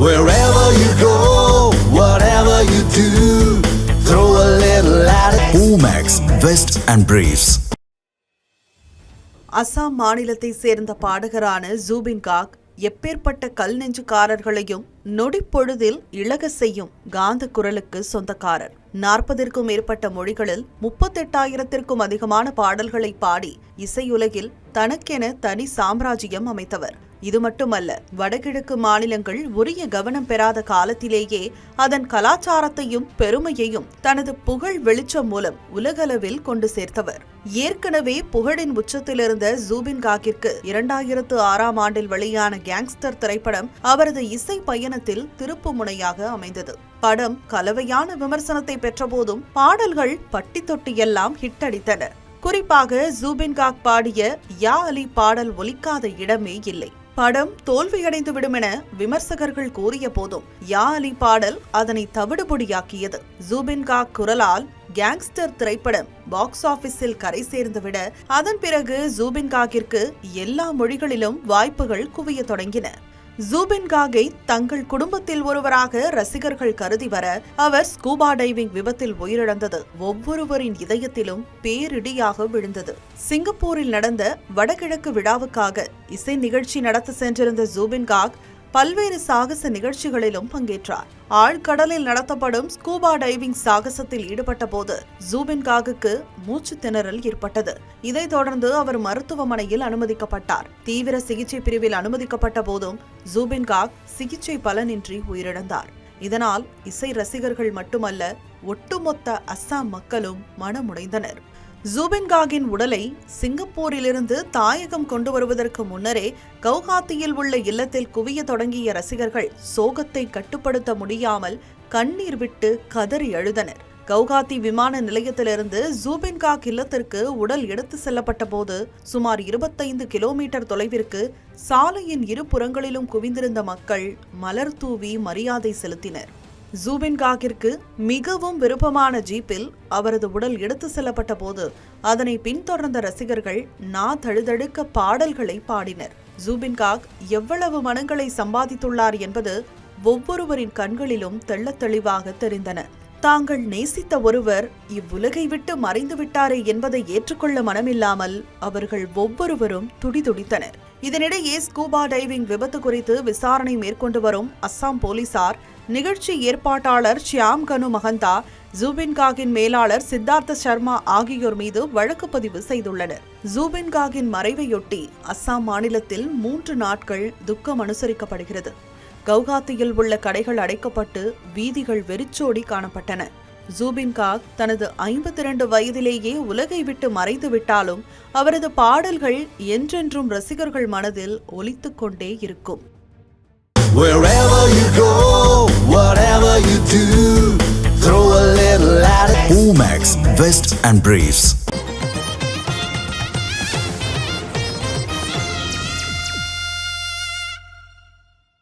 Wherever you go, whatever you do, throw a little at it. Omax, Vest and Briefs. Assam மாநிலத்தை சேர்ந்த பாடகரான ஜூபின் காக் எப்பேற்பட்ட கல் நெஞ்சுக்காரர்களையும் நொடிப்பொழுதில் இழக செய்யும் காந்த குரலுக்கு சொந்தக்காரர். 40ற்கும் மேற்பட்ட மொழிகளில் 38,000ற்கும் அதிகமான பாடல்களை பாடி இசையுலகில் தனக்கென தனி சாம்ராஜ்யம் அமைத்தவர். இது மட்டுமல்ல, வடகிழக்கு மாநிலங்கள் உரிய கவனம் பெறாத காலத்திலேயே அதன் கலாச்சாரத்தையும் பெருமையையும் தனது புகழ் வெளிச்சம் மூலம் உலகளவில் கொண்டு சேர்த்தவர். ஏற்கனவே புகழின் உச்சத்திலிருந்த ஜூபின் காக்கிற்கு 2006ஆம் ஆண்டில் வெளியான கேங்ஸ்டர் திரைப்படம் அவரது இசை பயணத்தில் திருப்பு முனையாக அமைந்தது. படம் கலவையான விமர்சனத்தை பெற்றபோதும் பாடல்கள் பட்டி தொட்டியெல்லாம் ஹிட் அடித்தன. குறிப்பாக ஜூபின் காக் பாடிய யா அலி பாடல் ஒலிக்காத இடமே இல்லை. படம் தோல்வியடைந்து விடும் என விமர்சகர்கள் கூறிய போதும் யா அலி பாடல் அதனை தவிடுபொடியாக்கியது. ஜூபின் காக் குரலால் கேங்ஸ்டர் திரைப்படம் பாக்ஸ் ஆபீஸில் கரை சேர்ந்துவிட அதன் பிறகு ஜூபின் காக்கிற்கு எல்லா மொழிகளிலும் வாய்ப்புகள் குவிய தொடங்கின. ஜூபின் காகை தங்கள் குடும்பத்தில் ஒருவராக ரசிகர்கள் கருதி வர அவர் ஸ்கூபா டைவிங் விபத்தில் உயிரிழந்தது ஒவ்வொருவரின் இதயத்திலும் பேரிடியாக விழுந்தது. சிங்கப்பூரில் நடந்த வடகிழக்கு விழாவுக்காக இசை நிகழ்ச்சி நடத்த சென்றிருந்த ஜூபின் காக் பல்வேறு சாகச நிகழ்ச்சிகளிலும் பங்கேற்றார். ஆழ்கடலில் நடத்தப்படும் ஸ்கூபா டைவிங் சாகசத்தில் ஈடுபட்ட போது ஜூபின் காகுக்கு மூச்சு திணறல் ஏற்பட்டது. இதைத் தொடர்ந்து அவர் மருத்துவமனையில் அனுமதிக்கப்பட்டார். தீவிர சிகிச்சை பிரிவில் அனுமதிக்கப்பட்ட போதும் ஜூபின் காக் சிகிச்சை பலனின்றி உயிரிழந்தார். இதனால் இசை ரசிகர்கள் மட்டுமல்ல, ஒட்டுமொத்த அஸ்ஸாம் மக்களும் மனமுடைந்தனர். ஜூபின் காகின் உடலை சிங்கப்பூரிலிருந்து தாயகம் கொண்டு வருவதற்கு முன்னரே கவுஹாத்தியில் உள்ள இல்லத்தில் குவிய தொடங்கிய ரசிகர்கள் சோகத்தை கட்டுப்படுத்த முடியாமல் கண்ணீர் விட்டு கதறி அழுதனர். கவுஹாத்தி விமான நிலையத்திலிருந்து ஜூபின் காக் இல்லத்திற்கு உடல் எடுத்து செல்லப்பட்ட போது சுமார் 25 கிலோமீட்டர் தொலைவிற்கு சாலையின் இரு புறங்களிலும் குவிந்திருந்த மக்கள் மலர் தூவி மரியாதை செலுத்தினர். ஜூபின் காக்கிற்கு மிகவும் விருப்பமான ஜீப்பில் அவரது உடல் எடுத்து செல்லப்பட்ட போது அதனை பின்தொடர்ந்த ரசிகர்கள் தழுதழுக்க பாடல்களை பாடினர். ஜூபின் காக் எவ்வளவு மனங்களை சம்பாதித்துள்ளார் என்பது ஒவ்வொருவரின் கண்களிலும் தெள்ளத் தெளிவாக தெரிந்தன. தாங்கள் நேசித்த ஒருவர் இவ்வுலகை விட்டு மறைந்து விட்டாரே என்பதை ஏற்றுக்கொள்ள மனமில்லாமல் அவர்கள் ஒவ்வொருவரும் துடிதுடித்தனர். இதனிடையே ஸ்கூபா டைவிங் விபத்து குறித்து விசாரணை மேற்கொண்டு வரும் அஸ்ஸாம் போலீசார் நிகழ்ச்சி ஏற்பாட்டாளர் ஷியாம் கனு மகந்தா, ஜூபின் காகின் மேலாளர் சித்தார்த்த சர்மா ஆகியோர் மீது வழக்கு பதிவு செய்துள்ளனர். ஜூபின் காகின் மறைவையொட்டி அஸ்ஸாம் மாநிலத்தில் 3 நாட்கள் துக்கம் அனுசரிக்கப்படுகிறது. கவுஹாத்தியில் உள்ள கடைகள் அடைக்கப்பட்டு வீதிகள் வெறிச்சோடி காணப்பட்டன. ஜூபின் காக் தனது 52 வயதிலேயே உலகை விட்டு மறைந்து விட்டாலும் அவரது பாடல்கள் என்றென்றும் ரசிகர்கள் மனதில் ஒலித்துக் கொண்டே இருக்கும். Wherever you go, whatever you do, throw a little at it. Omax, Vest and Briefs.